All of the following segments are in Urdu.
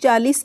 40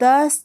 10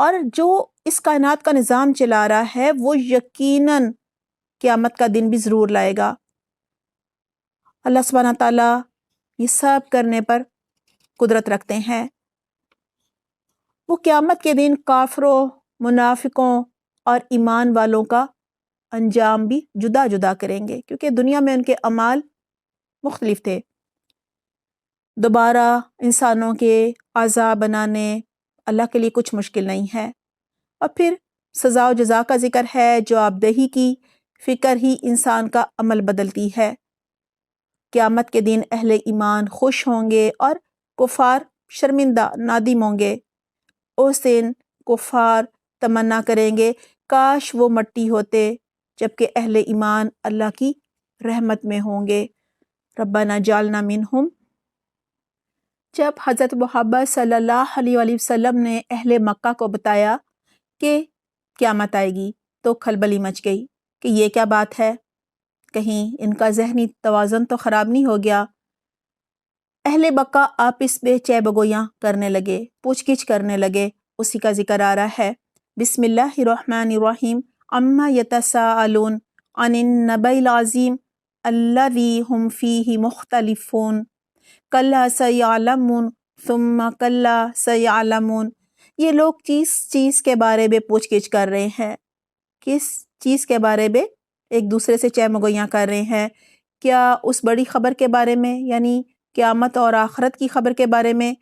اور جو اس کائنات کا نظام چلا رہا ہے وہ یقیناً قیامت کا دن بھی ضرور لائے گا۔ اللہ سبحانہ تعالیٰ یہ سب کرنے پر قدرت رکھتے ہیں۔ وہ قیامت کے دن کافروں، منافقوں اور ایمان والوں کا انجام بھی جدا جدا کریں گے، کیونکہ دنیا میں ان کے اعمال مختلف تھے۔ دوبارہ انسانوں کے اعضاء بنانے اللہ کے لیے کچھ مشکل نہیں ہے۔ اور پھر سزا و جزا کا ذکر ہے، جواب دہی کی فکر ہی انسان کا عمل بدلتی ہے۔ قیامت کے دن اہل ایمان خوش ہوں گے اور کفار شرمندہ نادم ہوں گے۔ اس دن کفار تمنا کریں گے کاش وہ مٹی ہوتے، جبکہ اہل ایمان اللہ کی رحمت میں ہوں گے۔ ربنا جعلنا منہم۔ جب حضرت محمد صلی اللہ علیہ وآلہ وسلم نے اہل مکہ کو بتایا کہ قیامت آئے گی تو کھلبلی مچ گئی کہ یہ کیا بات ہے، کہیں ان کا ذہنی توازن تو خراب نہیں ہو گیا۔ اہل مکہ آپس میں چہ بگویاں کرنے لگے، پوچھ گچھ کرنے لگے۔ اسی کا ذکر آ رہا ہے، بسم اللہ الرحمن الرحیم، عما یتساءلون عن النبأ العظیم الذی ہم فیہ مختلفون کلا سیعلمون ثم کلا سیعلمون۔ یہ لوگ چیز کے بارے میں پوچھ گچھ کر رہے ہیں۔ کس چیز کے بارے میں؟ ایک دوسرے سے چہ مگویاں کر رہے ہیں۔ کیا اس بڑی خبر کے بارے میں، یعنی قیامت اور آخرت کی خبر کے بارے میں،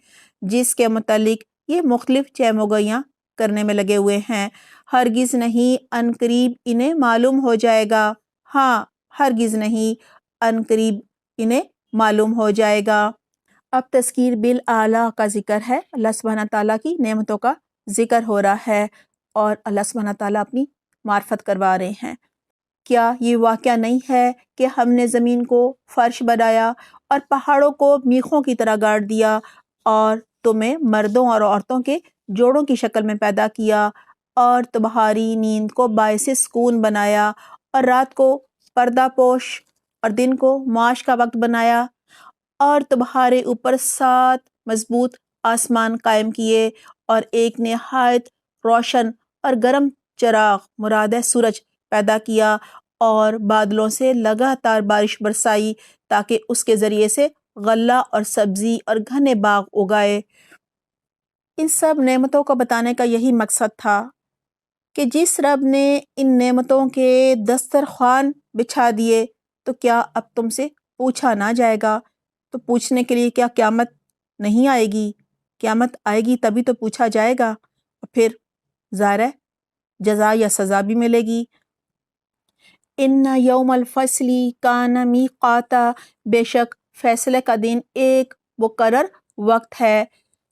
جس کے متعلق یہ مختلف چہ مگویاں کرنے میں لگے ہوئے ہیں؟ ہرگز نہیں، ان قریب انہیں معلوم ہو جائے گا۔ ہاں، ہرگز نہیں، ان قریب انہیں معلوم ہو جائے گا۔ اب تذکیر بالاعلیٰ کا ذکر ہے، اللہ سبحانہ تعالیٰ کی نعمتوں کا ذکر ہو رہا ہے اور اللہ سبحانہ تعالیٰ اپنی معرفت کروا رہے ہیں۔ کیا یہ واقعہ نہیں ہے کہ ہم نے زمین کو فرش بنایا اور پہاڑوں کو میخوں کی طرح گاڑ دیا اور تمہیں مردوں اور عورتوں کے جوڑوں کی شکل میں پیدا کیا اور تمہاری نیند کو باعث سکون بنایا اور رات کو پردہ پوش اور دن کو معاش کا وقت بنایا اور تمہارے اوپر 7 مضبوط آسمان قائم کیے اور ایک نہایت روشن اور گرم چراغ مراد ہے سورج پیدا کیا اور بادلوں سے لگاتار بارش برسائی تاکہ اس کے ذریعے سے غلہ اور سبزی اور گھنے باغ اگائے۔ ان سب نعمتوں کو بتانے کا یہی مقصد تھا کہ جس رب نے ان نعمتوں کے دسترخوان بچھا دیے تو کیا اب تم سے پوچھا نہ جائے گا؟ تو پوچھنے کے لیے کیا قیامت نہیں آئے گی؟ قیامت آئے گی تبھی تو پوچھا جائے گا، اور پھر ظاہر ہے جزا یا سزا بھی ملے گی۔ ان یوم الفصل کان میقاتا، بے شک فیصلے کا دن ایک مقرر وقت ہے،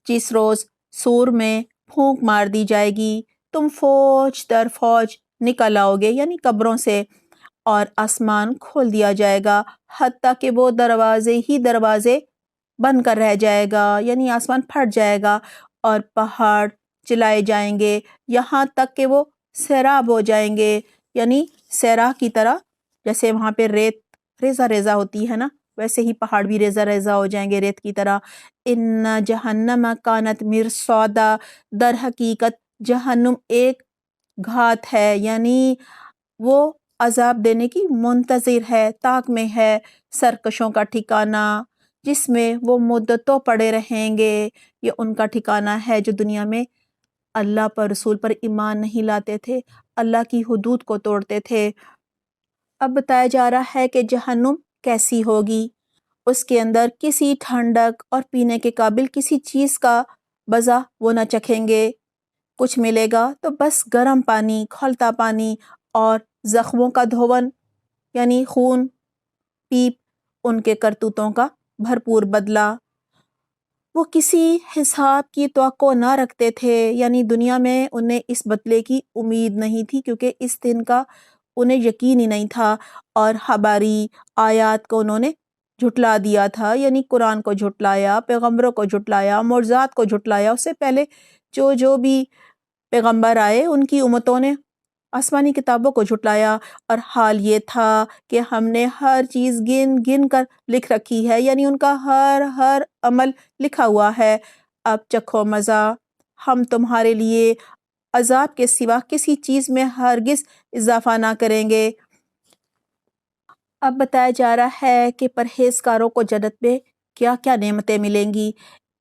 جس روز سور میں پھونک مار دی جائے گی، تم فوج در فوج نکل آؤ گے، یعنی قبروں سے، اور آسمان کھول دیا جائے گا حتیٰ کہ وہ دروازے ہی دروازے بن کر رہ جائے گا، یعنی آسمان پھٹ جائے گا اور پہاڑ چلائے جائیں گے یہاں تک کہ وہ سیراب ہو جائیں گے، یعنی صحرا کی طرح، جیسے وہاں پہ ریت ریزہ ریزہ ہوتی ہے نا، ویسے ہی پہاڑ بھی ریزہ ریزہ ہو جائیں گے ریت کی طرح۔ ان جہنم کانت مرصادا، در حقیقت جہنم ایک گھات ہے، یعنی وہ عذاب دینے کی منتظر ہے، طاق میں ہے، سرکشوں کا ٹھکانہ جس میں وہ مدتوں پڑے رہیں گے۔ یہ ان کا ٹھکانہ ہے جو دنیا میں اللہ پر، رسول پر ایمان نہیں لاتے تھے، اللہ کی حدود کو توڑتے تھے۔ اب بتایا جا رہا ہے کہ جہنم کیسی ہوگی۔ اس کے اندر کسی ٹھنڈک اور پینے کے قابل کسی چیز کا مزہ وہ نہ چکھیں گے۔ کچھ ملے گا تو بس گرم پانی، کھولتا پانی اور زخموں کا دھون، یعنی خون پیپ ان کے کرتوتوں کا بھرپور بدلہ۔ وہ کسی حساب کی توقع نہ رکھتے تھے، یعنی دنیا میں انہیں اس بدلے کی امید نہیں تھی، کیونکہ اس دن کا انہیں یقین ہی نہیں تھا، اور ہماری آیات کو انہوں نے جھٹلا دیا تھا، یعنی قرآن کو جھٹلایا، پیغمبروں کو جھٹلایا، معجزات کو جھٹلایا۔ اس سے پہلے جو بھی پیغمبر آئے ان کی امتوں نے آسمانی کتابوں کو جھٹلایا، اور حال یہ تھا کہ ہم نے ہر چیز گن گن کر لکھ رکھی ہے، یعنی ان کا ہر عمل لکھا ہوا ہے۔ اب چکھو مزہ، ہم تمہارے لیے عذاب کے سوا کسی چیز میں ہرگز اضافہ نہ کریں گے۔ اب بتایا جا رہا ہے کہ پرہیزگاروں کو جنت میں کیا کیا نعمتیں ملیں گی۔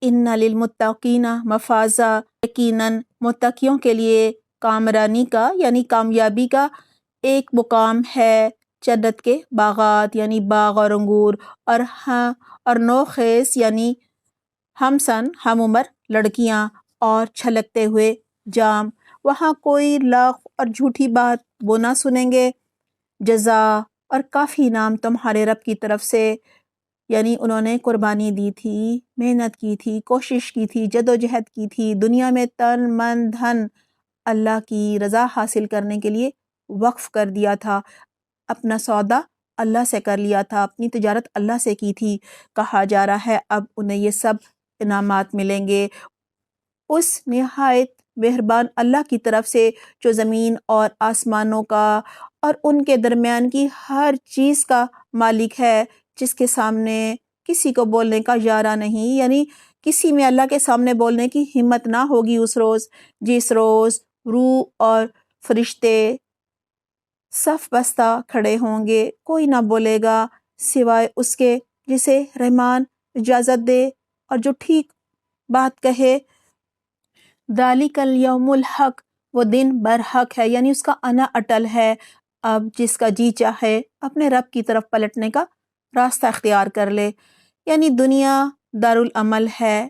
ان للمتقین مفازا، یقیناً متقیوں کے لیے کامرانی کا یعنی کامیابی کا ایک مقام ہے۔ جنت کے باغات یعنی باغ اور انگور اور نوخیز یعنی ہم سن ہم عمر لڑکیاں اور چھلکتے ہوئے جام۔ وہاں کوئی لغو اور جھوٹی بات وہ نہ سنیں گے۔ جزا اور کافی انعام تمہارے رب کی طرف سے، یعنی انہوں نے قربانی دی تھی، محنت کی تھی، کوشش کی تھی، جدوجہد کی تھی، دنیا میں تن من دھن اللہ کی رضا حاصل کرنے کے لیے وقف کر دیا تھا، اپنا سودا اللہ سے کر لیا تھا، اپنی تجارت اللہ سے کی تھی۔ کہا جا رہا ہے اب انہیں یہ سب انعامات ملیں گے اس نہایت مہربان اللہ کی طرف سے جو زمین اور آسمانوں کا اور ان کے درمیان کی ہر چیز کا مالک ہے، جس کے سامنے کسی کو بولنے کا اشارہ نہیں، یعنی کسی میں اللہ کے سامنے بولنے کی ہمت نہ ہوگی اس روز، جس روز روح اور فرشتے صف بستہ کھڑے ہوں گے، کوئی نہ بولے گا سوائے اس کے جسے رحمان اجازت دے اور جو ٹھیک بات کہے۔ ذالک الیوم الحق، وہ دن برحق ہے، یعنی اس کا آنا اٹل ہے۔ اب جس کا جی چاہے اپنے رب کی طرف پلٹنے کا راستہ اختیار کر لے، یعنی دنیا دارالعمل ہے،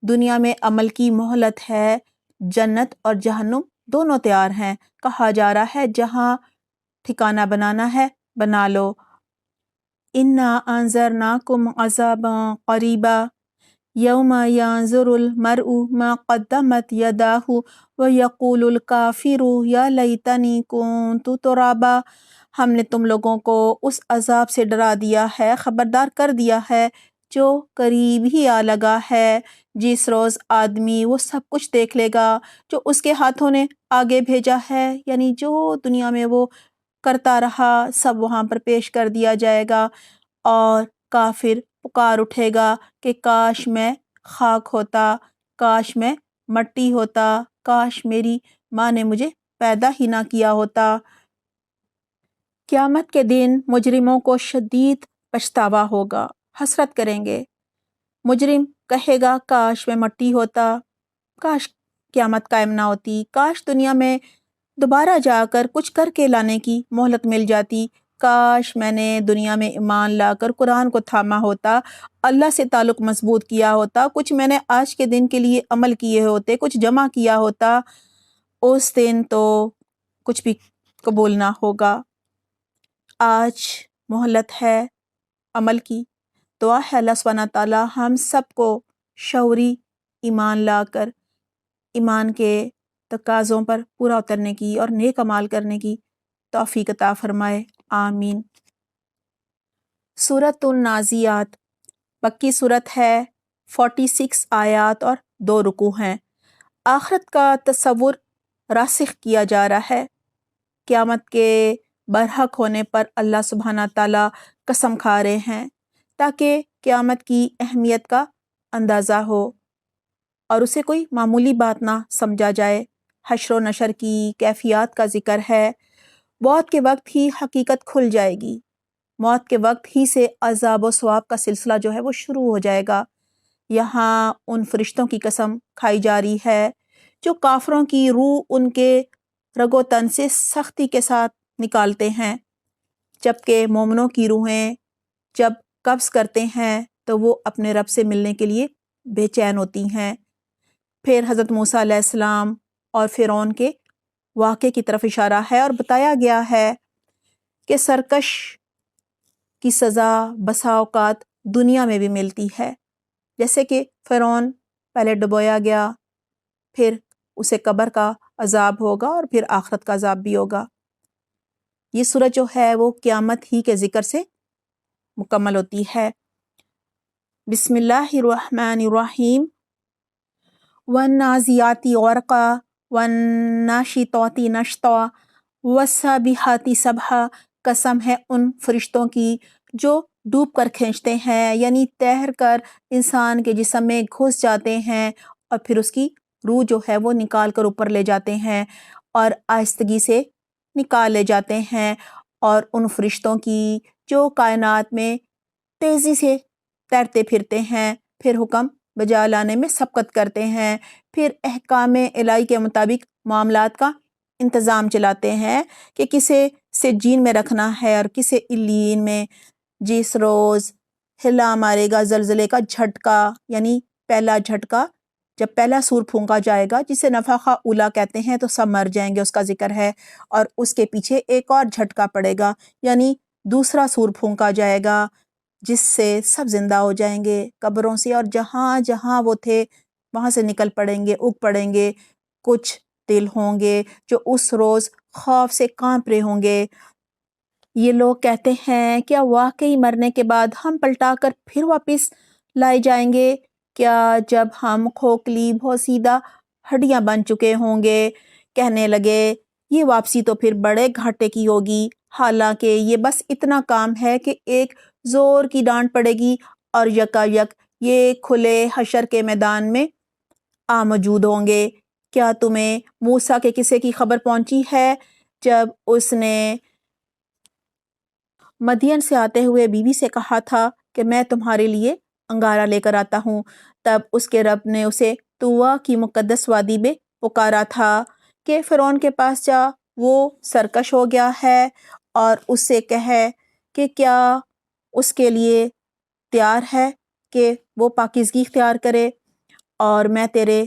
دنیا میں عمل کی مہلت ہے، جنت اور جہنم دونوں تیار ہیں۔ کہا جا رہا ہے جہاں ٹھکانہ بنانا ہے بنا لو۔ انا انذرناکم عذابا قریبا یوم ینظر المرء ما قدمت یداہ ویقول الکافر یا لیتنی کنت ترابا، ہم نے تم لوگوں کو اس عذاب سے ڈرا دیا ہے، خبردار کر دیا ہے جو قریب ہی آ لگا ہے، جس روز آدمی وہ سب کچھ دیکھ لے گا جو اس کے ہاتھوں نے آگے بھیجا ہے، یعنی جو دنیا میں وہ کرتا رہا سب وہاں پر پیش کر دیا جائے گا، اور کافر پکار اٹھے گا کہ کاش میں خاک ہوتا، کاش میں مٹی ہوتا، کاش میری ماں نے مجھے پیدا ہی نہ کیا ہوتا۔ قیامت کے دن مجرموں کو شدید پچھتاوا ہوگا، حسرت کریں گے۔ مجرم کہے گا کاش میں مٹی ہوتا، کاش قیامت قائم نہ ہوتی، کاش دنیا میں دوبارہ جا کر کچھ کر کے لانے کی مہلت مل جاتی، کاش میں نے دنیا میں ایمان لا کر قرآن کو تھاما ہوتا، اللہ سے تعلق مضبوط کیا ہوتا، کچھ میں نے آج کے دن کے لیے عمل کیے ہوتے، کچھ جمع کیا ہوتا۔ اس دن تو کچھ بھی قبول نہ ہوگا۔ آج مہلت ہے عمل کی۔ دعا ہے اللہ سبحانہ تعالی ہم سب کو شعوری ایمان لا کر ایمان کے تقاضوں پر پورا اترنے کی اور نیک اعمال کرنے کی توفیق عطا فرمائے، آمین۔ سورۃ النازعات مکی صورت ہے، 46 آیات اور 2 رکوع ہیں۔ آخرت کا تصور راسخ کیا جا رہا ہے۔ قیامت کے برحق ہونے پر اللہ سبحانہ تعالیٰ قسم کھا رہے ہیں تاکہ قیامت کی اہمیت کا اندازہ ہو اور اسے کوئی معمولی بات نہ سمجھا جائے۔ حشر و نشر کی کیفیات کا ذکر ہے۔ موت کے وقت ہی حقیقت کھل جائے گی، موت کے وقت ہی سے عذاب و ثواب کا سلسلہ جو ہے وہ شروع ہو جائے گا۔ یہاں ان فرشتوں کی قسم کھائی جا رہی ہے جو کافروں کی روح ان کے رگ و تن سے سختی کے ساتھ نکالتے ہیں، جبکہ مومنوں کی روحیں جب قبض کرتے ہیں تو وہ اپنے رب سے ملنے کے لیے بے چین ہوتی ہیں۔ پھر حضرت موسیٰ علیہ السلام اور فرعون کے واقعے کی طرف اشارہ ہے اور بتایا گیا ہے کہ سرکش کی سزا بسا اوقات دنیا میں بھی ملتی ہے، جیسے کہ فرعون پہلے ڈبویا گیا، پھر اسے قبر کا عذاب ہوگا اور پھر آخرت کا عذاب بھی ہوگا۔ یہ سورت جو ہے وہ قیامت ہی کے ذکر سے مکمل ہوتی ہے۔ بسم اللہ الرحمن الرحیم۔ والنازعات غرقا والناشطات نشطا والسابحات سبحا، قسم ہے ان فرشتوں کی جو ڈوب کر کھینچتے ہیں، یعنی تیر کر انسان کے جسم میں گھس جاتے ہیں اور پھر اس کی روح جو ہے وہ نکال کر اوپر لے جاتے ہیں اور آہستگی سے نکال لے جاتے ہیں، اور ان فرشتوں کی جو کائنات میں تیزی سے تیرتے پھرتے ہیں، پھر حکم بجا لانے میں سبقت کرتے ہیں، پھر احکام الہی کے مطابق معاملات کا انتظام چلاتے ہیں کہ کسے سجین میں رکھنا ہے اور کسے علیین میں۔ جس روز ہلا مارے گا زلزلے کا جھٹکا، یعنی پہلا جھٹکا، جب پہلا سور پھونکا جائے گا جسے نفخہ اولا کہتے ہیں تو سب مر جائیں گے، اس کا ذکر ہے، اور اس کے پیچھے ایک اور جھٹکا پڑے گا، یعنی دوسرا سور پھونکا جائے گا جس سے سب زندہ ہو جائیں گے قبروں سے، اور جہاں جہاں وہ تھے وہاں سے نکل پڑیں گے، اگ پڑیں گے۔ کچھ دل ہوں گے جو اس روز خوف سے کانپ رہے ہوں گے۔ یہ لوگ کہتے ہیں کیا واقعی مرنے کے بعد ہم پلٹا کر پھر واپس لائے جائیں گے؟ کیا جب ہم کھوکھلی بھوسیدہ ہڈیاں بن چکے ہوں گے؟ کہنے لگے یہ واپسی تو پھر بڑے گھاٹے کی ہوگی، حالانکہ یہ بس اتنا کام ہے کہ ایک زور کی ڈانٹ پڑے گی اور یکا یک یہ کھلے حشر کے میدان میں آ موجود ہوں گے۔ کیا تمہیں موسیٰ کے قصے کی خبر پہنچی ہے جب اس نے مدین سے آتے ہوئے بیوی سے کہا تھا کہ میں تمہارے لیے انگارہ لے کر آتا ہوں؟ تب اس کے رب نے اسے طوٰ کی مقدس وادی میں پکارا تھا کہ فرعون کے پاس جا، وہ سرکش ہو گیا ہے، اور اس سے کہے کہ کیا اس کے لیے تیار ہے کہ وہ پاکیزگی اختیار کرے، اور میں تیرے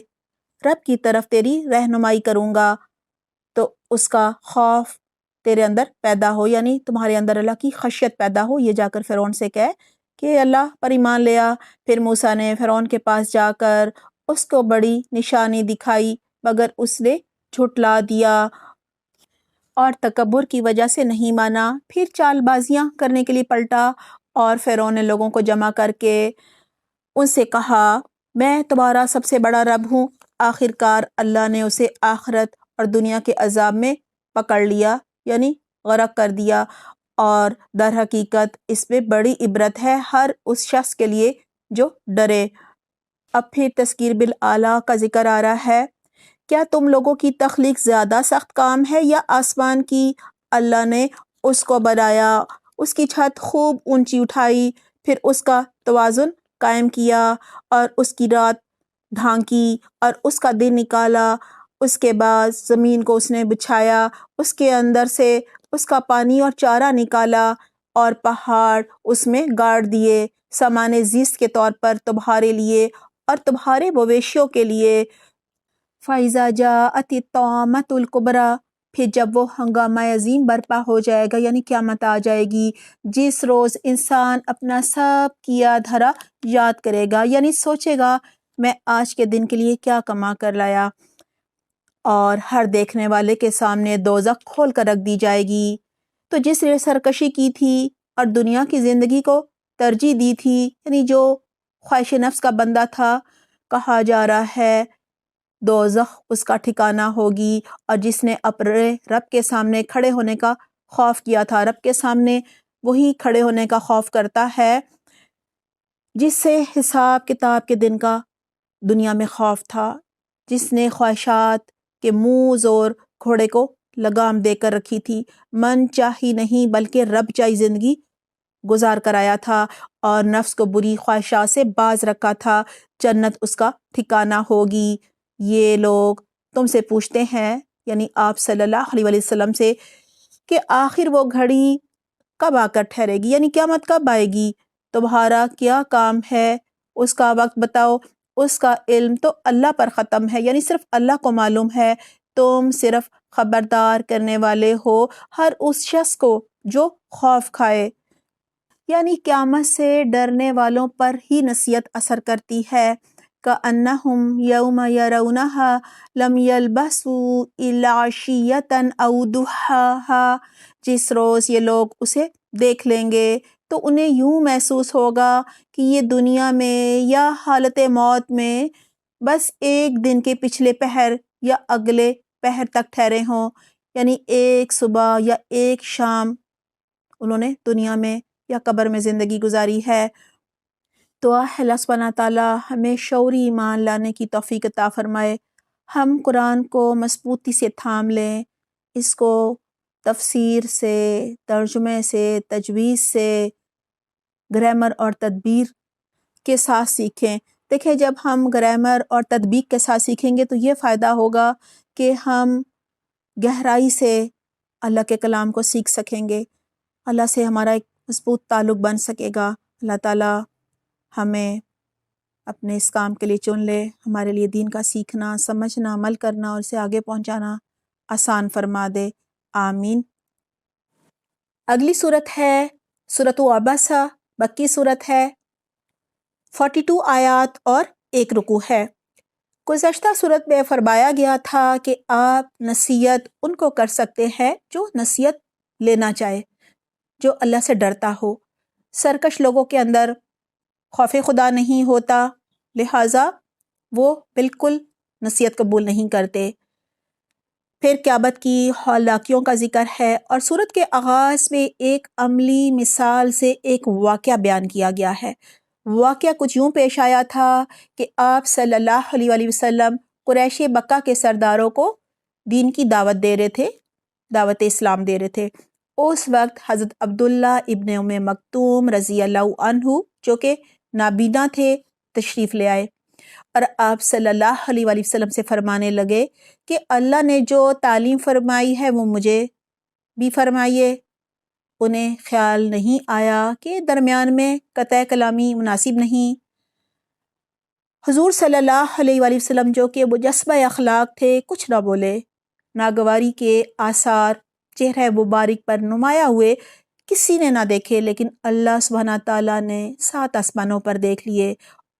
رب کی طرف تیری رہنمائی کروں گا تو اس کا خوف تیرے اندر پیدا ہو، یعنی تمہارے اندر اللہ کی خشیت پیدا ہو۔ یہ جا کر فرعون سے کہے کہ اللہ پر ایمان لیا۔ پھر موسیٰ نے فرعون کے پاس جا کر اس کو بڑی نشانی دکھائی، مگر اس نے جھٹلا دیا اور تکبر کی وجہ سے نہیں مانا۔ پھر چال بازیاں کرنے کے لیے پلٹا، اور فرعون نے لوگوں کو جمع کر کے ان سے کہا میں تمہارا سب سے بڑا رب ہوں۔ آخر کار اللہ نے اسے آخرت اور دنیا کے عذاب میں پکڑ لیا، یعنی غرق کر دیا، اور در حقیقت اس میں بڑی عبرت ہے ہر اس شخص کے لیے جو ڈرے۔ اب پھر تذکیر بالاعلیٰ کا ذکر آ رہا ہے۔ کیا تم لوگوں کی تخلیق زیادہ سخت کام ہے یا آسمان کی؟ اللہ نے اس کو بنایا، اس کی چھت خوب اونچی اٹھائی، پھر اس کا توازن قائم کیا، اور اس کی رات ڈھانکی اور اس کا دن نکالا۔ اس کے بعد زمین کو اس نے بچھایا، اس کے اندر سے اس کا پانی اور چارہ نکالا، اور پہاڑ اس میں گاڑ دیے سامان زیست کے طور پر تمہارے لیے اور تمہارے مویشیوں کے لیے۔ فَإِذَا جَاءَتِ الطَّامَّةُ الْكُبْرىٰ، پھر جب وہ ہنگامہ عظیم برپا ہو جائے گا، یعنی قیامت آ جائے گی، جس روز انسان اپنا سب کیا دھرا یاد کرے گا، یعنی سوچے گا میں آج کے دن کے لیے کیا کما کر لایا، اور ہر دیکھنے والے کے سامنے دوزخ کھول کر رکھ دی جائے گی۔ تو جس نے سرکشی کی تھی اور دنیا کی زندگی کو ترجیح دی تھی، یعنی جو خواہش نفس کا بندہ تھا، کہا جا رہا ہے دوزخ اس کا ٹھکانہ ہوگی۔ اور جس نے اپنے رب کے سامنے کھڑے ہونے کا خوف کیا تھا، رب کے سامنے وہی کھڑے ہونے کا خوف کرتا ہے جس سے حساب کتاب کے دن کا دنیا میں خوف تھا، جس نے خواہشات کے منہ زور گھوڑے کو لگام دے کر رکھی تھی، من چاہی نہیں بلکہ رب چاہی زندگی گزار کر آیا تھا، اور نفس کو بری خواہشات سے باز رکھا تھا، جنت اس کا ٹھکانہ ہوگی۔ یہ لوگ تم سے پوچھتے ہیں، یعنی آپ صلی اللہ علیہ وسلم سے، کہ آخر وہ گھڑی کب آ کر ٹھہرے گی، یعنی قیامت کب آئے گی؟ تمہارا کیا کام ہے اس کا وقت بتاؤ۔ اس کا علم تو اللہ پر ختم ہے، یعنی صرف اللہ کو معلوم ہے، تم صرف خبردار کرنے والے ہو ہر اس شخص کو جو خوف کھائے، یعنی قیامت سے ڈرنے والوں پر ہی نصیحت اثر کرتی ہے۔ كَأَنَّهُمْ يَوْمَ يَرَوْنَهَا لَمْ يَلْبَثُوا إِلَّا عَشِيَّةً أَوْ ضُحَاهَا، جس روز یہ لوگ اسے دیکھ لیں گے تو انہیں یوں محسوس ہوگا کہ یہ دنیا میں یا حالت موت میں بس ایک دن کے پچھلے پہر یا اگلے پہر تک ٹھہرے ہوں، یعنی ایک صبح یا ایک شام انہوں نے دنیا میں یا قبر میں زندگی گزاری ہے۔ تو اللہ سبحانہ تعالیٰ ہمیں شعوری ایمان لانے کی توفیق عطا فرمائے۔ ہم قرآن کو مضبوطی سے تھام لیں، اس کو تفسیر سے، ترجمے سے، تجوید سے، گرامر اور تدبیر کے ساتھ سیکھیں۔ دیکھیں جب ہم گرامر اور تدبیر کے ساتھ سیکھیں گے تو یہ فائدہ ہوگا کہ ہم گہرائی سے اللہ کے کلام کو سیکھ سکیں گے، اللہ سے ہمارا ایک مضبوط تعلق بن سکے گا۔ اللہ تعالیٰ ہمیں اپنے اس کام کے لیے چن لے، ہمارے لیے دین کا سیکھنا، سمجھنا، عمل کرنا اور اسے آگے پہنچانا آسان فرما دے، آمین۔ اگلی صورت ہے سورۃ عبسہ، مکی صورت ہے، 42 آیات اور 1 رکوع ہے۔ گزشتہ صورت میں فرمایا گیا تھا کہ آپ نصیحت ان کو کر سکتے ہیں جو نصیحت لینا چاہے، جو اللہ سے ڈرتا ہو۔ سرکش لوگوں کے اندر خوف خدا نہیں ہوتا، لہٰذا وہ بالکل نصیحت قبول نہیں کرتے۔ پھر قیامت کی ہلاکیوں کا ذکر ہے، اور سورت کے آغاز میں ایک عملی مثال سے ایک واقعہ بیان کیا گیا ہے۔ واقعہ کچھ یوں پیش آیا تھا کہ آپ صلی اللہ علیہ وآلہ وسلم قریش مکہ کے سرداروں کو دین کی دعوت دے رہے تھے، دعوت اسلام دے رہے تھے۔ اس وقت حضرت عبداللہ ابن ام مکتوم رضی اللہ عنہ جو کہ نابینا تھے تشریف لے آئے، اور آپ صلی اللہ علیہ وآلہ وسلم سے فرمانے لگے کہ اللہ نے جو تعلیم فرمائی ہے وہ مجھے بھی فرمائیے۔ انہیں خیال نہیں آیا کہ درمیان میں قطع کلامی مناسب نہیں۔ حضور صلی اللہ علیہ وآلہ وسلم جو کہ مجسمہ اخلاق تھے کچھ نہ بولے، ناگواری کے آثار چہرہ مبارک پر نمایاں ہوئے، کسی نے نہ دیکھے، لیکن اللہ سبحانہ تعالیٰ نے 7 آسمانوں پر دیکھ لیے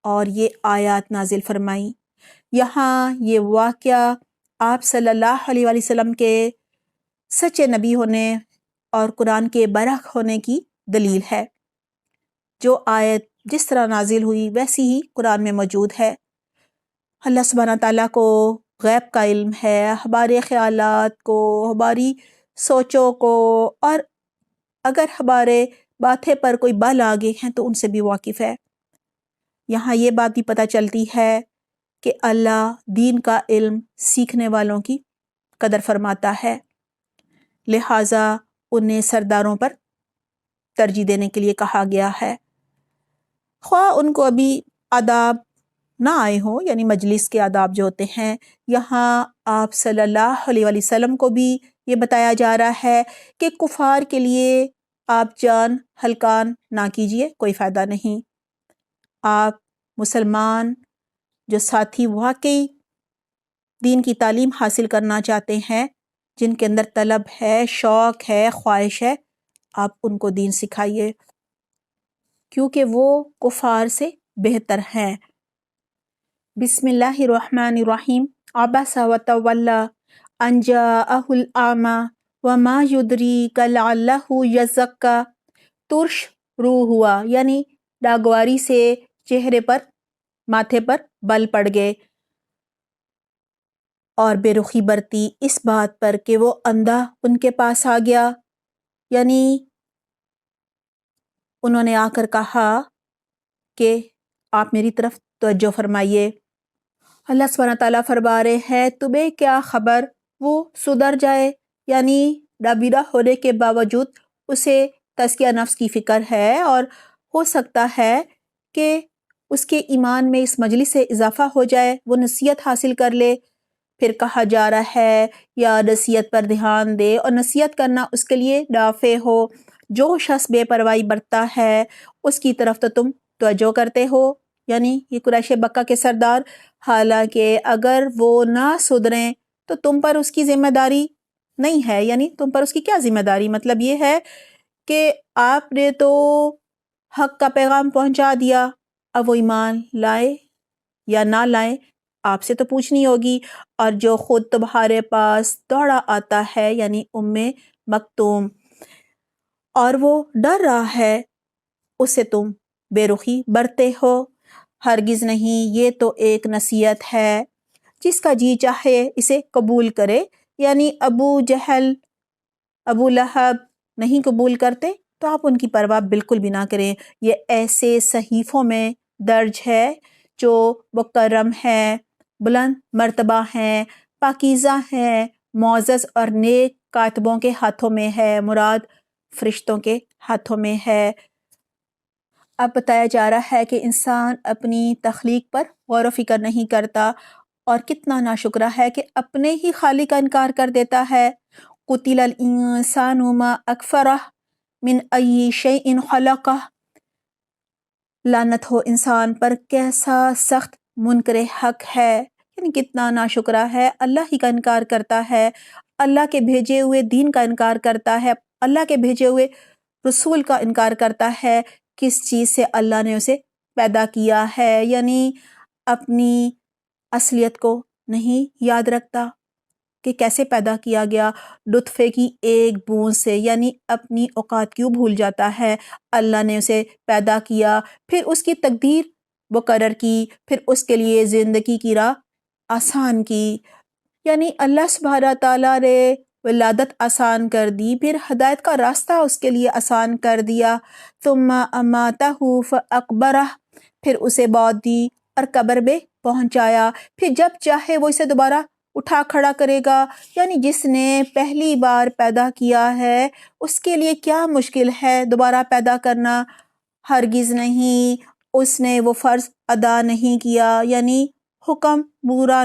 اور یہ آیات نازل فرمائیں۔ یہاں یہ واقعہ آپ صلی اللہ علیہ وآلہ وسلم کے سچے نبی ہونے اور قرآن کے برحق ہونے کی دلیل ہے۔ جو آیت جس طرح نازل ہوئی ویسی ہی قرآن میں موجود ہے۔ اللہ سبحانہ تعالیٰ کو غیب کا علم ہے، ہمارے خیالات کو، ہماری سوچوں کو، اور اگر ہمارے ماتھے پر کوئی بال آ گئے ہیں تو ان سے بھی واقف ہے۔ یہاں یہ بات بھی پتہ چلتی ہے کہ اللہ دین کا علم سیکھنے والوں کی قدر فرماتا ہے، لہٰذا انہیں سرداروں پر ترجیح دینے کے لیے کہا گیا ہے، خواہ ان کو ابھی آداب نہ آئے ہوں، یعنی مجلس کے آداب جو ہوتے ہیں۔ یہاں آپ صلی اللہ علیہ وآلہ وسلم کو بھی یہ بتایا جا رہا ہے کہ کفار کے لیے آپ جان ہلکان نہ کیجیے، کوئی فائدہ نہیں۔ آپ مسلمان جو ساتھی واقعی دین کی تعلیم حاصل کرنا چاہتے ہیں، جن کے اندر طلب ہے، شوق ہے، خواہش ہے، آپ ان کو دین سکھائیے، کیونکہ وہ کفار سے بہتر ہیں۔ بسم اللہ الرحمن الرحیم، عبس وتولی ان جاءہ الاعمی وما یدریک لعلہ یزکی، ترش روح ہوا، یعنی ناگواری سے چہرے پر، ماتھے پر بل پڑ گئے، اور بے رخی برتی اس بات پر کہ وہ اندھا ان کے پاس آ گیا، یعنی انہوں نے آ کر کہا کہ آپ میری طرف توجہ فرمائیے۔ اللہ سبحانہ تعالیٰ فرما رہے ہیں تمہیں کیا خبر، وہ سدھر جائے، یعنی نابینا ہونے کے باوجود اسے تزکیہ نفس کی فکر ہے، اور ہو سکتا ہے کہ اس کے ایمان میں اس مجلس سے اضافہ ہو جائے، وہ نصیحت حاصل کر لے۔ پھر کہا جا رہا ہے یا نصیحت پر دھیان دے، اور نصیحت کرنا اس کے لیے نافع ہو۔ جو شخص بے پرواہی برتتا ہے اس کی طرف تو تم توجہ کرتے ہو، یعنی یہ قریش مکہ کے سردار، حالانکہ اگر وہ نہ سدھریں تو تم پر اس کی ذمہ داری نہیں ہے، یعنی تم پر اس کی کیا ذمہ داری، مطلب یہ ہے کہ آپ نے تو حق کا پیغام پہنچا دیا، اب وہ ایمان لائے یا نہ لائیں آپ سے تو پوچھنی ہوگی، اور جو خود تمہارے پاس دوڑا آتا ہے، یعنی ام مکتوم، اور وہ ڈر رہا ہے، اس سے تم بے رخی برتے ہو، ہرگز نہیں، یہ تو ایک نصیحت ہے، جس کا جی چاہے اسے قبول کرے، یعنی ابو جہل، ابو لہب نہیں قبول کرتے تو آپ ان کی پرواہ بالکل بھی نہ کریں۔ یہ ایسے صحیفوں میں درج ہے جو مکرم ہے، بلند مرتبہ ہیں، پاکیزہ ہیں، معزز اور نیک کاتبوں کے ہاتھوں میں ہے، مراد فرشتوں کے ہاتھوں میں ہے۔ اب بتایا جا رہا ہے کہ انسان اپنی تخلیق پر غور و فکر نہیں کرتا اور کتنا ناشکرہ ہے کہ اپنے ہی خالق کا انکار کر دیتا ہے۔ قتل الانسان ما اکفرہ من ای شیء خلقہ، لعنت ہو انسان پر کیسا سخت منکر حق ہے، یعنی کتنا ناشکرہ ہے، اللہ ہی کا انکار کرتا ہے، اللہ کے بھیجے ہوئے دین کا انکار کرتا ہے، اللہ کے بھیجے ہوئے رسول کا انکار کرتا ہے، کس چیز سے اللہ نے اسے پیدا کیا ہے، یعنی اپنی اصلیت کو نہیں یاد رکھتا کہ کیسے پیدا کیا گیا، لطفے کی ایک بوند سے، یعنی اپنی اوقات کیوں بھول جاتا ہے۔ اللہ نے اسے پیدا کیا، پھر اس کی تقدیر مقرر کی، پھر اس کے لیے زندگی کی راہ آسان کی، یعنی اللہ سبحانہ تعالیٰ نے ولادت آسان کر دی، پھر ہدایت کا راستہ اس کے لیے آسان کر دیا۔ ثم اماتہ فاقبرہ، پھر اسے موت دی اور قبر میں پہنچایا، پھر جب چاہے وہ اسے دوبارہ اٹھا کھڑا کرے گا، یعنی جس نے پہلی بار پیدا کیا ہے اس کے لیے کیا مشکل ہے دوبارہ پیدا کرنا؟ ہرگز نہیں، اس نے وہ فرض ادا نہیں کیا، یعنی حکم پورا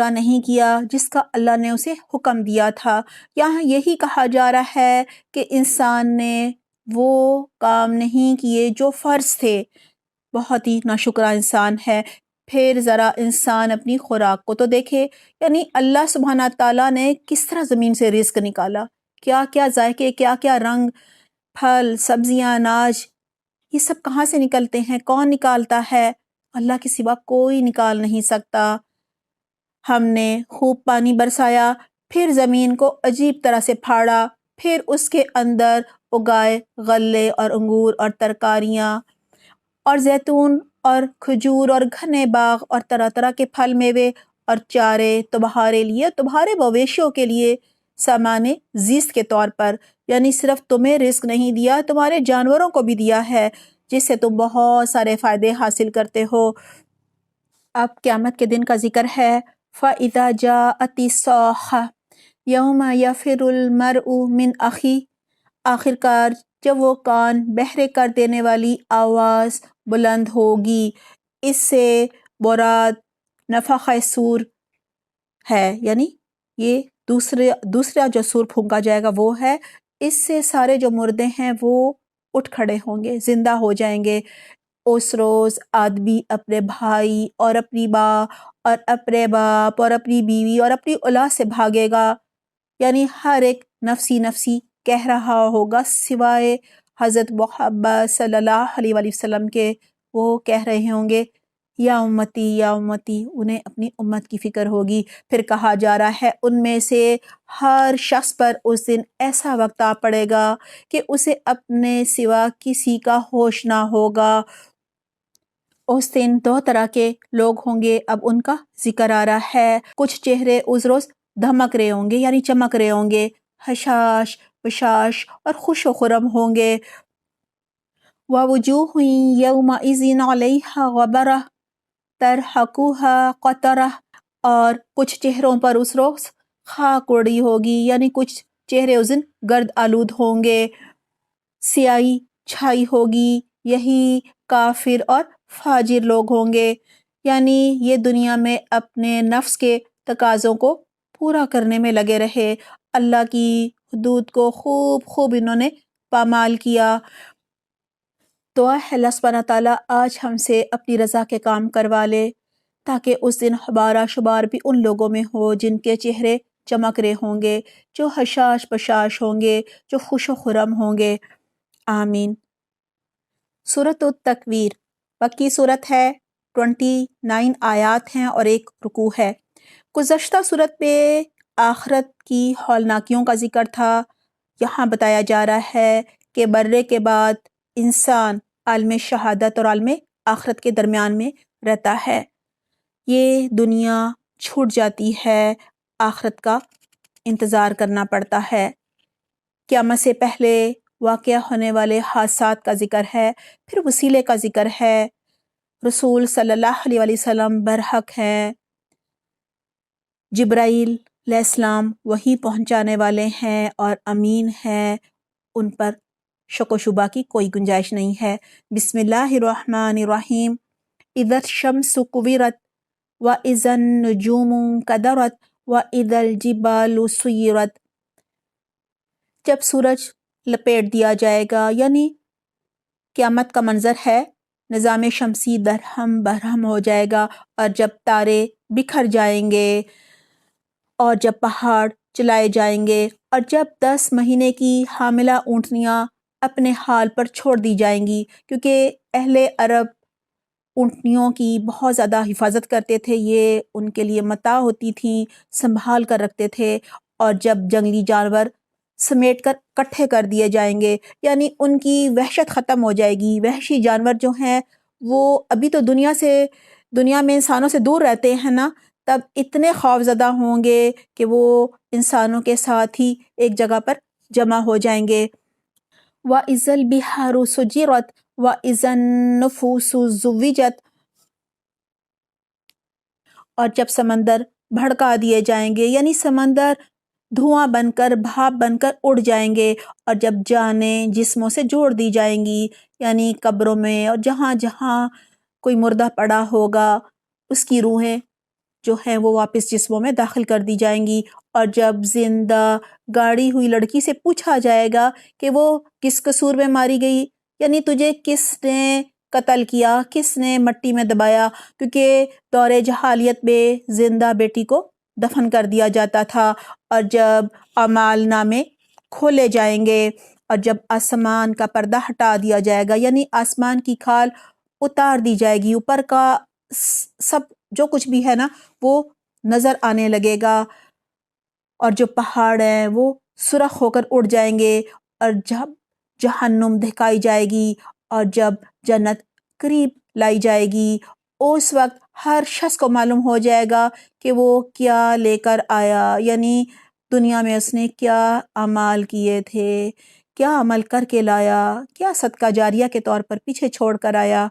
نہیں کیا، جس کا اللہ نے اسے حکم دیا تھا۔ یہاں یہی کہا جا رہا ہے کہ انسان نے وہ کام نہیں کیے جو فرض تھے، بہت ہی ناشکرہ انسان ہے۔ پھر ذرا انسان اپنی خوراک کو تو دیکھے، یعنی اللہ سبحانہ تعالیٰ نے کس طرح زمین سے رزق نکالا، کیا کیا ذائقے، کیا کیا رنگ، پھل، سبزیاں، اناج، یہ سب کہاں سے نکلتے ہیں؟ کون نکالتا ہے؟ اللہ کے سوا کوئی نکال نہیں سکتا۔ ہم نے خوب پانی برسایا، پھر زمین کو عجیب طرح سے پھاڑا، پھر اس کے اندر اگائے غلے اور انگور اور ترکاریاں اور زیتون اور کھجور اور گھنے باغ اور طرح طرح کے پھل میوے اور چارے تمہارے لیے، تمہارے مویشیوں کے لیے، سامان زیست کے طور پر، یعنی صرف تمہیں رزق نہیں دیا، تمہارے جانوروں کو بھی دیا ہے، جس سے تم بہت سارے فائدے حاصل کرتے ہو۔ اب قیامت کے دن کا ذکر ہے۔ فَإِذَا جَاءَتِ الصَّاخَّةُ يَوْمَ يَفِرُّ الْمَرْءُ مِنْ أَخِيهِ، آخرکار جب وہ کان بہرے کر دینے والی آواز بلند ہوگی، اس سے مراد نفخہ سور ہے، یعنی یہ دوسرا جو سور پھونکا جائے گا وہ ہے، اس سے سارے جو مردے ہیں وہ اٹھ کھڑے ہوں گے، زندہ ہو جائیں گے۔ اس روز آدمی اپنے بھائی اور اپنی ماں اور اپنے باپ اور اپنی بیوی اور اپنی اولاد سے بھاگے گا، یعنی ہر ایک نفسی نفسی کہہ رہا ہوگا، سوائے حضرت محمد صلی اللہ علیہ وآلہ وسلم کے۔ وہ کہہ رہے ہوں گے یا امتی یا امتی، انہیں اپنی امت کی فکر ہوگی۔ پھر کہا جا رہا ہے ان میں سے ہر شخص پر اس دن ایسا وقت آ پڑے گا کہ اسے اپنے سوا کسی کا ہوش نہ ہوگا۔ اس دن دو طرح کے لوگ ہوں گے، اب ان کا ذکر آ رہا ہے۔ کچھ چہرے اس روز دھمک رہے ہوں گے، یعنی چمک رہے ہوں گے، حشاش بشاش اور خوش و خرم ہوں گے۔ وَوُجُوهٌ يَوْمَئِذٍ عَلَيْهَا غَبَرَةٌ تَرْهَقُهَا قَتَرَةٌ، اور کچھ چہروں پر اس روز خاک اڑی ہوگی، یعنی کچھ چہرے اس دن گرد آلود ہوں گے، سیاہی چھائی ہوگی، یہی کافر اور فاجر لوگ ہوں گے، یعنی یہ دنیا میں اپنے نفس کے تقاضوں کو پورا کرنے میں لگے رہے، اللہ کی حدود کو خوب انہوں نے پامال کیا۔ دعا ہے اللہ سبحانہ تعالیٰ آج ہم سے اپنی رضا کے کام کروا لے، تاکہ اس دن ہمارا شمار بھی ان لوگوں میں ہو جن کے چہرے چمک رہے ہوں گے، جو حشاش بشاش ہوں گے، جو خوش و خرم ہوں گے۔ آمین۔ سورۃ التکویر مکی صورت ہے، 29 آیات ہیں اور 1 رکوع ہے۔ گزشتہ صورت میں آخرت کی ہولناکیوں کا ذکر تھا، یہاں بتایا جا رہا ہے کہ مرنے کے بعد انسان عالم شہادت اور عالم آخرت کے درمیان میں رہتا ہے، یہ دنیا چھوٹ جاتی ہے، آخرت کا انتظار کرنا پڑتا ہے۔ قیامت سے پہلے واقع ہونے والے حادثات کا ذکر ہے، پھر وسیلے کا ذکر ہے، رسول صلی اللہ علیہ وسلم برحق ہیں، جبرائیل علیہ السلام وہی پہنچانے والے ہیں اور امین ہیں، ان پر شک و شبہ کی کوئی گنجائش نہیں ہے۔ بسم اللہ الرحمن الرحیم۔ اذا الشمس کورت واذا النجوم انکدرت واذا الجبال سیرت، جب سورج لپیٹ دیا جائے گا، یعنی قیامت کا منظر ہے، نظام شمسی درہم برہم ہو جائے گا، اور جب تارے بکھر جائیں گے اور جب پہاڑ چلائے جائیں گے، اور جب 10 مہینے کی حاملہ اونٹنیاں اپنے حال پر چھوڑ دی جائیں گی، کیونکہ اہل عرب اونٹنیوں کی بہت زیادہ حفاظت کرتے تھے، یہ ان کے لیے متاع ہوتی تھیں، سنبھال کر رکھتے تھے، اور جب جنگلی جانور سمیٹ کر کٹھے کر دیے جائیں گے، یعنی ان کی وحشت ختم ہو جائے گی۔ وحشی جانور جو ہیں وہ ابھی تو دنیا میں انسانوں سے دور رہتے ہیں نا، تب اتنے خوفزدہ ہوں گے کہ وہ انسانوں کے ساتھ ہی ایک جگہ پر جمع ہو جائیں گے۔ وَإِذَا الْبِحَارُ سُجِّرَتْ وَإِذَا النُّفُوسُ زُوِّجَتْ، اور جب سمندر بھڑکا دیے جائیں گے، یعنی سمندر دھواں بن کر، بھاپ بن کر اڑ جائیں گے، اور جب جانیں جسموں سے جوڑ دی جائیں گی، یعنی قبروں میں اور جہاں جہاں کوئی مردہ پڑا ہوگا اس کی روحیں جو ہیں وہ واپس جسموں میں داخل کر دی جائیں گی، اور جب زندہ گاڑی ہوئی لڑکی سے پوچھا جائے گا کہ وہ کس قصور میں ماری گئی، یعنی تجھے کس نے قتل کیا، کس نے مٹی میں دبایا، کیونکہ دور جہالیت میں زندہ بیٹی کو دفن کر دیا جاتا تھا، اور جب اعمال نامے کھولے جائیں گے، اور جب آسمان کا پردہ ہٹا دیا جائے گا، یعنی آسمان کی کھال اتار دی جائے گی، اوپر کا سب جو کچھ بھی ہے نا وہ نظر آنے لگے گا، اور جو پہاڑ ہیں وہ سرخ ہو کر اڑ جائیں گے، اور جب جہنم دکھائی جائے گی اور جب جنت قریب لائی جائے گی، اس وقت ہر شخص کو معلوم ہو جائے گا کہ وہ کیا لے کر آیا، یعنی دنیا میں اس نے کیا اعمال کیے تھے، کیا عمل کر کے لایا، کیا صدقہ جاریہ کے طور پر پیچھے چھوڑ کر آیا۔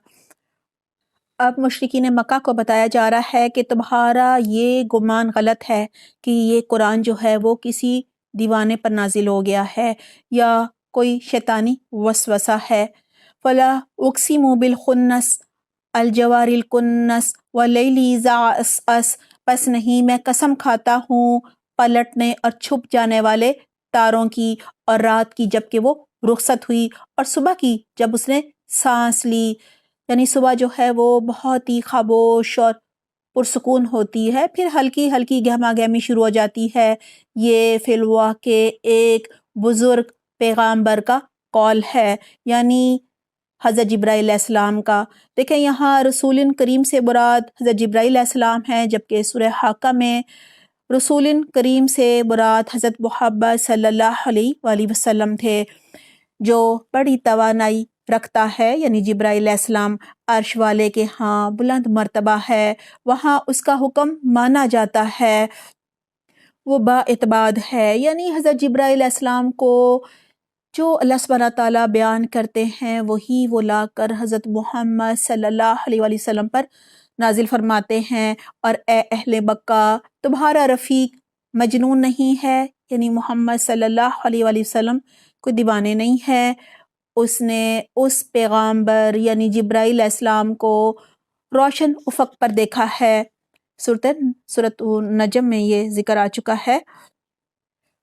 اب مشرکین مکہ کو بتایا جا رہا ہے کہ تمہارا یہ گمان غلط ہے کہ یہ قرآن جو ہے وہ کسی دیوانے پر نازل ہو گیا ہے یا کوئی شیطانی وسوسہ ہے۔ فَلَا أُقْسِمُ بِالْخُنَّسِ الْجَوَارِ الْكُنَّسِ وَاللَّيْلِ إِذَا عَسْعَسَ، پس نہیں میں قسم کھاتا ہوں پلٹنے اور چھپ جانے والے تاروں کی، اور رات کی جب کہ وہ رخصت ہوئی، اور صبح کی جب اس نے سانس لی، یعنی صبح جو ہے وہ بہت ہی خاموش اور پرسکون ہوتی ہے، پھر ہلکی ہلکی گہما گہمی شروع ہو جاتی ہے۔ یہ فی الواقع ایک بزرگ پیغامبر کا قول ہے، یعنی حضرت جبرائیل علیہ السلام کا۔ دیکھیں یہاں رسول کریم سے مراد حضرت جبرائیل علیہ السلام ہے، جبکہ سورہ حاقہ میں رسول کریم سے مراد حضرت محمد صلی اللہ علیہ وآلہ وسلم تھے، جو بڑی توانائی رکھتا ہے، یعنی جبرائیل علیہ السلام عرش والے کے ہاں بلند مرتبہ ہے، وہاں اس کا حکم مانا جاتا ہے، وہ با اعتماد ہے، یعنی حضرت جبرائیل علیہ السلام کو جو اللہ سبحانہ تعالیٰ بیان کرتے ہیں وہی وہ لا کر حضرت محمد صلی اللہ علیہ وآلہ وسلم پر نازل فرماتے ہیں۔ اور اے اہل مکہ، تمہارا رفیق مجنون نہیں ہے، یعنی محمد صلی اللہ علیہ وآلہ وسلم کوئی دیوانے نہیں ہے، اس نے اس پیغامبر یعنی جبرائیل علیہ السلام کو روشن افق پر دیکھا ہے۔ سورۃ النجم میں یہ ذکر آ چکا ہے۔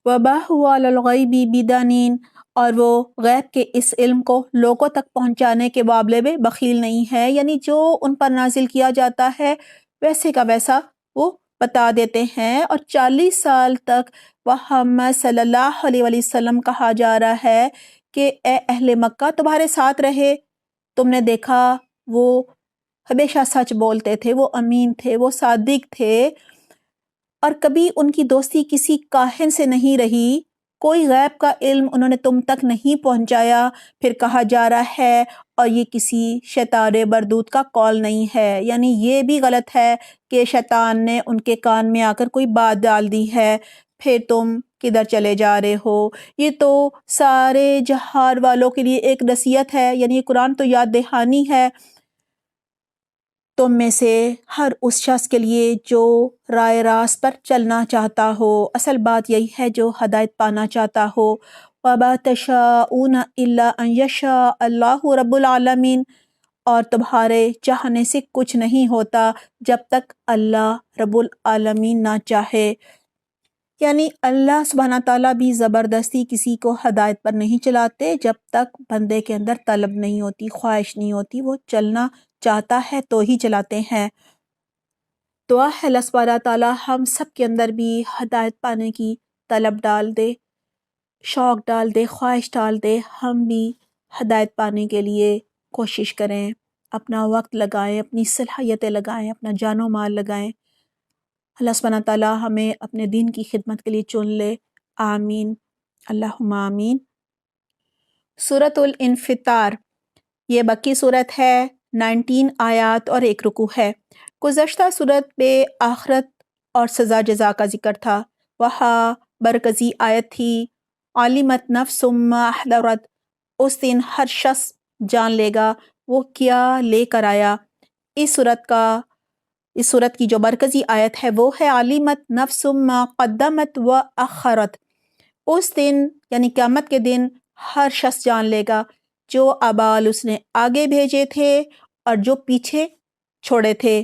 وَمَا هُوَ عَلَى الْغَيْبِ بِضَنِینٍ، اور وہ غیب کے اس علم کو لوگوں تک پہنچانے کے معاملے میں بخیل نہیں ہے، یعنی جو ان پر نازل کیا جاتا ہے ویسے کا ویسا وہ بتا دیتے ہیں، اور 40 سال تک محمد صلی اللہ علیہ وآلہ وسلم کہا جا رہا ہے کہ اے اہل مکہ تمہارے ساتھ رہے، تم نے دیکھا وہ ہمیشہ سچ بولتے تھے، وہ امین تھے، وہ صادق تھے، اور کبھی ان کی دوستی کسی کاہن سے نہیں رہی، کوئی غیب کا علم انہوں نے تم تک نہیں پہنچایا۔ پھر کہا جا رہا ہے اور یہ کسی شیطان مردود کا قول نہیں ہے، یعنی یہ بھی غلط ہے کہ شیطان نے ان کے کان میں آ کر کوئی بات ڈال دی ہے، پھر تم کدھر چلے جا رہے ہو۔ یہ تو سارے جہان والوں کے لیے ایک نصیحت ہے، یعنی یہ قرآن تو یاد دہانی ہے تم میں سے ہر اس شخص کے لیے جو رائے راست پر چلنا چاہتا ہو، اصل بات یہی ہے جو ہدایت پانا چاہتا ہو۔ وَمَا تَشَاءُونَ إِلَّا أَن يَشَاءَ اللَّهُ رَبُّ الْعَالَمِينَ، اور تمہارے چاہنے سے کچھ نہیں ہوتا جب تک اللہ رب العالمین نہ چاہے۔ یعنی اللہ سبحانہ تعالیٰ بھی زبردستی کسی کو ہدایت پر نہیں چلاتے جب تک بندے کے اندر طلب نہیں ہوتی، خواہش نہیں ہوتی، وہ چلنا چاہتا ہے تو ہی چلاتے ہیں۔ دعا ہے اللہ سبحانہ تعالیٰ ہم سب کے اندر بھی ہدایت پانے کی طلب ڈال دے، شوق ڈال دے، خواہش ڈال دے، ہم بھی ہدایت پانے کے لیے کوشش کریں، اپنا وقت لگائیں، اپنی صلاحیتیں لگائیں، اپنا جان و مال لگائیں۔ اللہ سبحانہ تعالیٰ ہمیں اپنے دین کی خدمت کے لیے چن لے، آمین، اللہم آمین۔ سورۃ الانفطار، یہ مکی صورت ہے، 19 آیات اور 1 رکوع ہے۔ گزشتہ صورت میں آخرت اور سزا جزا کا ذکر تھا، وہاں مرکزی آیت تھی عَلِمَتْ نَفْسٌ مَّا أَحْضَرَتْ، اس دن ہر شخص جان لے گا وہ کیا لے کر آیا۔ اس صورت کی جو مرکزی آیت ہے وہ ہے عَلِمَتْ نَفْسٌ مَّا قَدَّمَتْ وَأَخَّرَتْ، اس دن یعنی قیامت کے دن ہر شخص جان لے گا جو اعمال اس نے آگے بھیجے تھے اور جو پیچھے چھوڑے تھے۔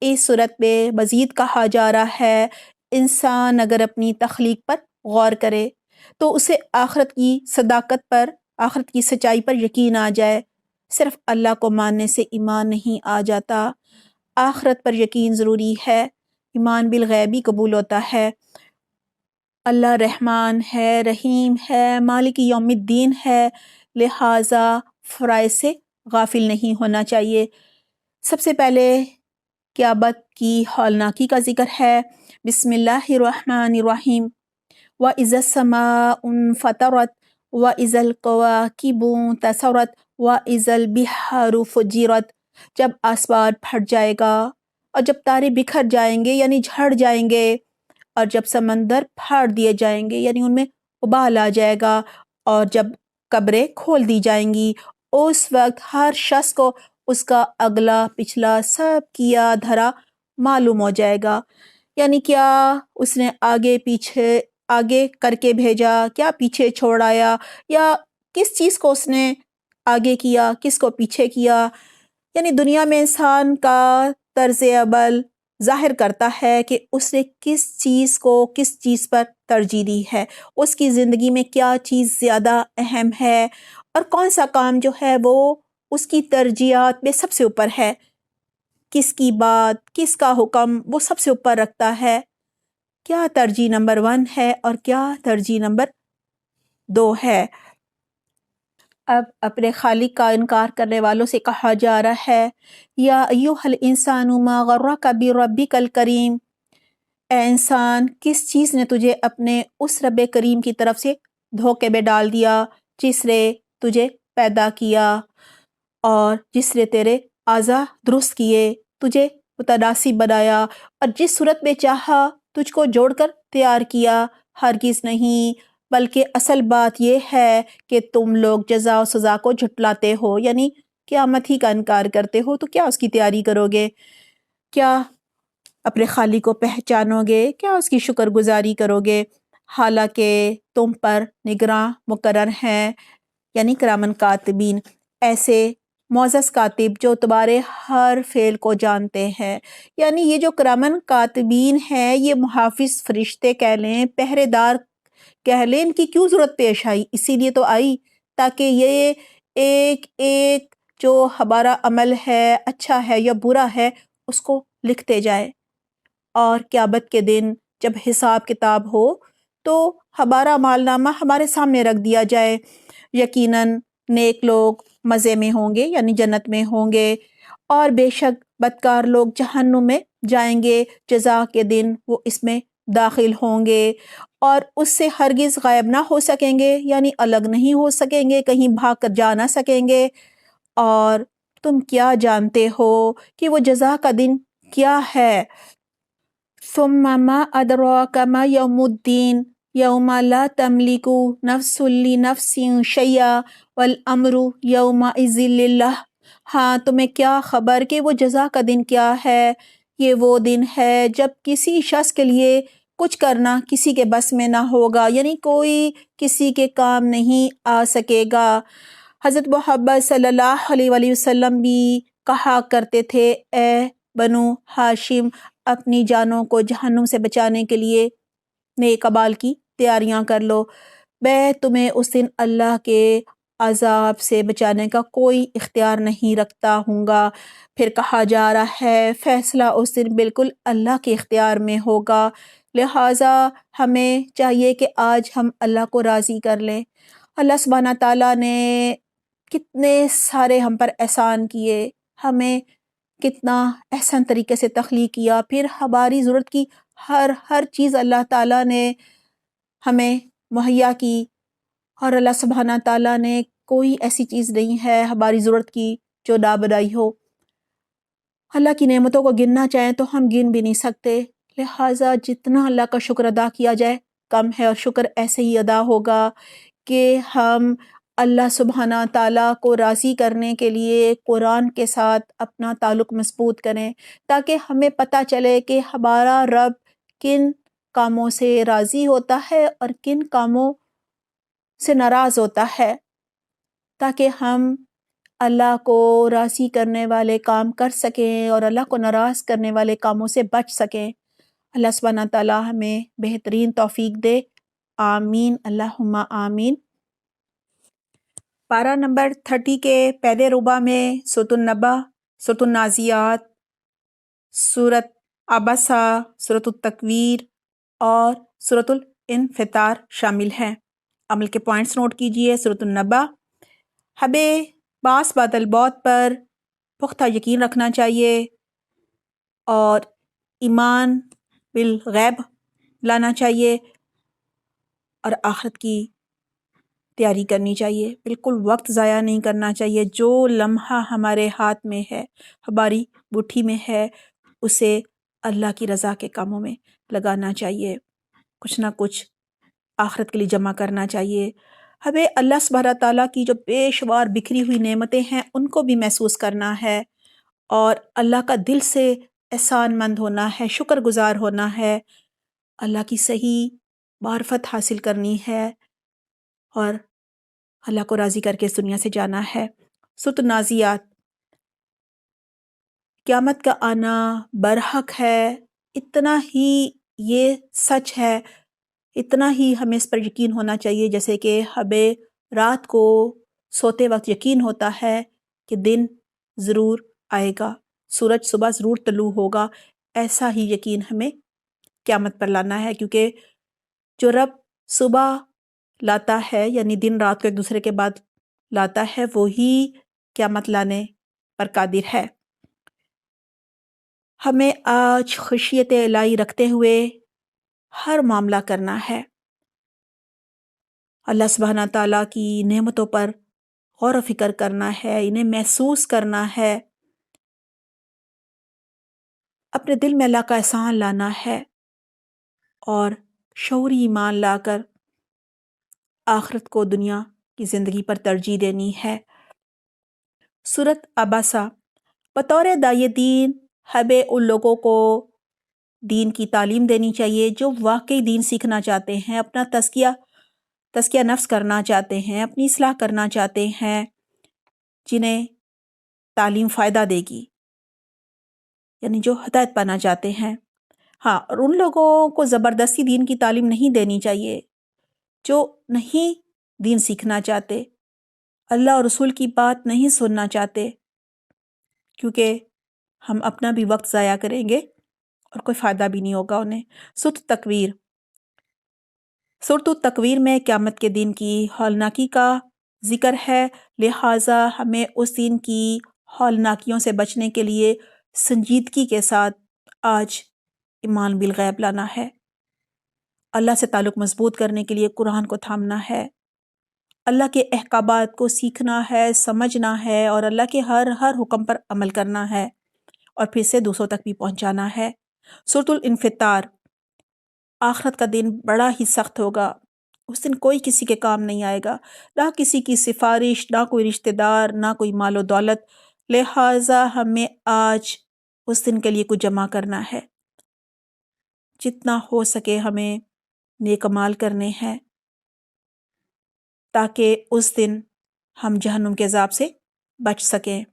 اس صورت میں مزید کہا جا رہا ہے انسان اگر اپنی تخلیق پر غور کرے تو اسے آخرت کی صداقت پر، آخرت کی سچائی پر یقین آ جائے۔ صرف اللہ کو ماننے سے ایمان نہیں آ جاتا، آخرت پر یقین ضروری ہے، ایمان بالغیبی قبول ہوتا ہے۔ اللہ رحمان ہے، رحیم ہے، مالک یوم الدین ہے، لہٰذا فرائض سے غافل نہیں ہونا چاہیے۔ سب سے پہلے قیامت کی ہولناکی کا ذکر ہے۔ بسم اللہ الرحمن الرحیم۔ وَإِذَا السَّمَاءُ انفطرت وَإِذَا الْكَوَاكِبُ انتثرت وَإِذَا الْبِحَارُ فُجِّرَتْ، جب آسمان پھٹ جائے گا اور جب تارے بکھر جائیں گے یعنی جھڑ جائیں گے، اور جب سمندر پھاڑ دیے جائیں گے یعنی ان میں ابال آ جائے گا، اور جب قبریں کھول دی جائیں گی، اس وقت ہر شخص کو اس کا اگلا پچھلا سب کیا دھرا معلوم ہو جائے گا۔ یعنی کیا اس نے آگے پیچھے آگے کر کے بھیجا، کیا پیچھے چھوڑ آیا، یا کس چیز کو اس نے آگے کیا، کس کو پیچھے کیا۔ یعنی دنیا میں انسان کا طرز عمل ظاہر کرتا ہے کہ اس نے کس چیز کو کس چیز پر ترجیح دی ہے، اس کی زندگی میں کیا چیز زیادہ اہم ہے اور کون سا کام جو ہے وہ اس کی ترجیحات میں سب سے اوپر ہے، کس کی بات، کس کا حکم وہ سب سے اوپر رکھتا ہے، کیا ترجیح نمبر 1 ہے اور کیا ترجیح نمبر 2 ہے۔ اب اپنے خالق کا انکار کرنے والوں سے کہا جا رہا ہے یا ایھا الانسان ما غرک بربک الکریم، اے انسان کس چیز نے تجھے اپنے اس رب کریم کی طرف سے دھوکے میں ڈال دیا جس نے تجھے پیدا کیا اور جس نے تیرے اعضاء درست کیے، تجھے متناسب بنایا اور جس صورت میں چاہا تجھ کو جوڑ کر تیار کیا۔ ہرگز نہیں، بلکہ اصل بات یہ ہے کہ تم لوگ جزا و سزا کو جھٹلاتے ہو، یعنی قیامت ہی کا انکار کرتے ہو، تو کیا اس کی تیاری کرو گے؟ کیا اپنے خالق کو پہچانو گے؟ کیا اس کی شکر گزاری کرو گے؟ حالانکہ تم پر نگراں مقرر ہیں، یعنی کرامن کاتبین، ایسے معزز کاتب جو تمہارے ہر فعل کو جانتے ہیں۔ یعنی یہ جو کرامن کاتبین ہیں یہ محافظ فرشتے کہہ لیں، پہرے دار کہہ لیں، ان کی کیوں ضرورت پیش آئی؟ اسی لیے تو آئی تاکہ یہ ایک ایک جو ہمارا عمل ہے، اچھا ہے یا برا ہے، اس کو لکھتے جائے، اور قیامت کے دن جب حساب کتاب ہو تو ہمارا مال نامہ ہمارے سامنے رکھ دیا جائے۔ یقیناً نیک لوگ مزے میں ہوں گے یعنی جنت میں ہوں گے، اور بے شک بدکار لوگ جہنم میں جائیں گے، جزا کے دن وہ اس میں داخل ہوں گے اور اس سے ہرگز غائب نہ ہو سکیں گے، یعنی الگ نہیں ہو سکیں گے، کہیں بھاگ کر جا نہ سکیں گے۔ اور تم کیا جانتے ہو کہ وہ جزا کا دن کیا ہے؟ ثم ما ادراک ما یوم الدین یوم لا تملک نفس لنفس شیئا والامر یومئذ للہ۔ ہاں تمہیں کیا خبر کہ وہ جزا کا دن کیا ہے؟ یہ وہ دن ہے جب کسی شخص کے لیے کچھ کرنا کسی کے بس میں نہ ہوگا، یعنی کوئی کسی کے کام نہیں آ سکے گا۔ حضرت محمد صلی اللہ علیہ وآلہ وسلم بھی کہا کرتے تھے، اے بنو ہاشم، اپنی جانوں کو جہنم سے بچانے کے لیے نیک اعمال کی تیاریاں کر لو، میں تمہیں اس دن اللہ کے عذاب سے بچانے کا کوئی اختیار نہیں رکھتا ہوں گا۔ پھر کہا جا رہا ہے فیصلہ اس دن بالکل اللہ کے اختیار میں ہوگا، لہٰذا ہمیں چاہیے کہ آج ہم اللہ کو راضی کر لیں۔ اللہ سبحانہ تعالیٰ نے کتنے سارے ہم پر احسان کیے، ہمیں کتنا احسن طریقے سے تخلیق کیا، پھر ہماری ضرورت کی ہر چیز اللہ تعالیٰ نے ہمیں مہیا کی، اور اللہ سبحانہ تعالیٰ نے کوئی ایسی چیز نہیں ہے ہماری ضرورت کی جو نہ بنائی ہو۔ اللہ کی نعمتوں کو گننا چاہیں تو ہم گن بھی نہیں سکتے، لہٰذا جتنا اللہ کا شکر ادا کیا جائے کم ہے، اور شکر ایسے ہی ادا ہوگا کہ ہم اللہ سبحانہ تعالیٰ کو راضی کرنے کے لیے قرآن کے ساتھ اپنا تعلق مضبوط کریں، تاکہ ہمیں پتہ چلے کہ ہمارا رب کن کاموں سے راضی ہوتا ہے اور کن کاموں سے ناراض ہوتا ہے، تاکہ ہم اللہ کو راضی کرنے والے کام کر سکیں اور اللہ کو ناراض کرنے والے کاموں سے بچ سکیں۔ اللہ سبحانہ تعالیٰ ہمیں بہترین توفیق دے، آمین اللہم آمین۔ پارہ نمبر 30 کے پہلے ربع میں سورۃ النبأ، سورۃ النازعات، سورۃ عبسہ، سورۃ التکویر اور سورۃ الانفطار شامل ہیں۔ عمل کے پوائنٹس نوٹ کیجئے۔ سورۃ النبأ، ہمیں بعث بعد الموت پر پختہ یقین رکھنا چاہیے اور ایمان بالغیب لانا چاہیے اور آخرت کی تیاری کرنی چاہیے، بالکل وقت ضائع نہیں کرنا چاہیے۔ جو لمحہ ہمارے ہاتھ میں ہے، ہماری مٹھی میں ہے، اسے اللہ کی رضا کے کاموں میں لگانا چاہیے، کچھ نہ کچھ آخرت کے لیے جمع کرنا چاہیے۔ ہمیں اللہ سبحانہ تعالیٰ کی جو بے شمار بکھری ہوئی نعمتیں ہیں ان کو بھی محسوس کرنا ہے، اور اللہ کا دل سے احسان مند ہونا ہے، شکر گزار ہونا ہے، اللہ کی صحیح معرفت حاصل کرنی ہے اور اللہ کو راضی کر کے اس دنیا سے جانا ہے۔ سورۃ النازعات، قیامت کا آنا برحق ہے، اتنا ہی یہ سچ ہے، اتنا ہی ہمیں اس پر یقین ہونا چاہیے جیسے کہ ہمیں رات کو سوتے وقت یقین ہوتا ہے کہ دن ضرور آئے گا، سورج صبح ضرور طلوع ہوگا، ایسا ہی یقین ہمیں قیامت پر لانا ہے، کیونکہ جو رب صبح لاتا ہے یعنی دن رات کو ایک دوسرے کے بعد لاتا ہے، وہی قیامت لانے پر قادر ہے۔ ہمیں آج خشیت الہی رکھتے ہوئے ہر معاملہ کرنا ہے، اللہ سبحانہ تعالیٰ کی نعمتوں پر غور و فکر کرنا ہے، انہیں محسوس کرنا ہے، اپنے دل میں اللہ کا احسان لانا ہے اور شعوری ایمان لا کر آخرت کو دنیا کی زندگی پر ترجیح دینی ہے۔ سورۃ عبسہ، بطور داعی دین ہمیں ان لوگوں کو دین کی تعلیم دینی چاہیے جو واقعی دین سیکھنا چاہتے ہیں، اپنا تزکیہ نفس کرنا چاہتے ہیں، اپنی اصلاح کرنا چاہتے ہیں، جنہیں تعلیم فائدہ دے گی، یعنی جو ہدایت پانا چاہتے ہیں۔ ہاں، اور ان لوگوں کو زبردستی دین کی تعلیم نہیں دینی چاہیے جو نہیں دین سیکھنا چاہتے، اللہ اور رسول کی بات نہیں سننا چاہتے، کیونکہ ہم اپنا بھی وقت ضائع کریں گے اور کوئی فائدہ بھی نہیں ہوگا انہیں۔ سورۃ التکویر، سورۃ التکویر میں قیامت کے دن کی ہولناکی کا ذکر ہے، لہٰذا ہمیں اس دن کی ہولناکیوں سے بچنے کے لیے سنجیدگی کے ساتھ آج ایمان بالغیب لانا ہے، اللہ سے تعلق مضبوط کرنے کے لیے قرآن کو تھامنا ہے، اللہ کے احکامات کو سیکھنا ہے، سمجھنا ہے اور اللہ کے ہر حکم پر عمل کرنا ہے اور پھر سے دوسروں تک بھی پہنچانا ہے۔ سورۃ الانفطار، آخرت کا دن بڑا ہی سخت ہوگا، اس دن کوئی کسی کے کام نہیں آئے گا، نہ کسی کی سفارش، نہ کوئی رشتہ دار، نہ کوئی مال و دولت، لہٰذا ہمیں آج اس دن کے لیے کچھ جمع کرنا ہے، جتنا ہو سکے ہمیں نیک اعمال کرنے ہیں تاکہ اس دن ہم جہنم کے عذاب سے بچ سکیں۔